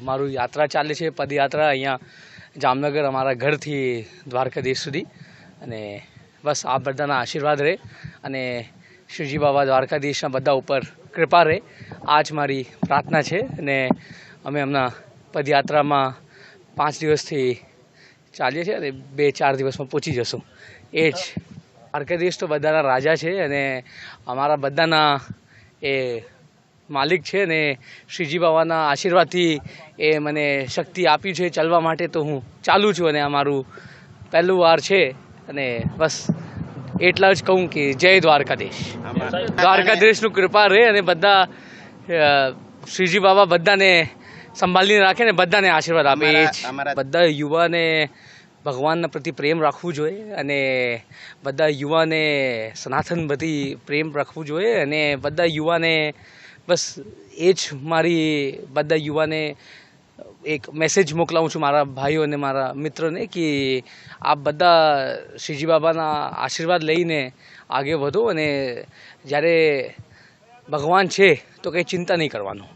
મારું યાત્રા ચાલે છે, પદયાત્રા અહીંયા જામનગર અમારા ઘરથી દ્વારકાધીશ સુધી. અને બસ આ બધાના આશીર્વાદ રહે અને શ્રીજી બાબા દ્વારકાધીશના બધા ઉપર કૃપા રહે. આ જ મારી પ્રાર્થના છે. અને અમે હમણાં પદયાત્રામાં 5 દિવસથી ચાલીએ છીએ અને 2-4 દિવસમાં પહોંચી જશું. એ જ દ્વારકાધીશ તો બધાના રાજા છે અને અમારા બધાના એ માલિક છે ને શ્રીજી બાબાના આશીર્વાદથી એ મને શક્તિ આપી છે ચાલવા માટે. તો હું ચાલું છું અને અમારું પહેલું વાર છે અને બસ એટલા જ કહું કે જય દ્વારકાધીશ. દ્વારકાધીશનું કૃપા રહે અને બધા શ્રીજી બાબા બધાને સંભાળીને રાખે ને બધાને આશીર્વાદ આપે. એ જ બધા યુવાને ભગવાનના પ્રતિ પ્રેમ રાખવું જોઈએ અને બધા યુવાને સનાતન પ્રતિ પ્રેમ રાખવું જોઈએ. અને બધા યુવાને બસ એ જ મારી બધા યુવાને એક મેસેજ મોકલાવું છું, મારા ભાઈઓ અને મારા મિત્રોને, કે આપ બધા શ્રીજી બાબાના આશીર્વાદ લઈને આગળ વધો અને જ્યારે ભગવાન છે તો કંઈ ચિંતા નહીં કરવાનું.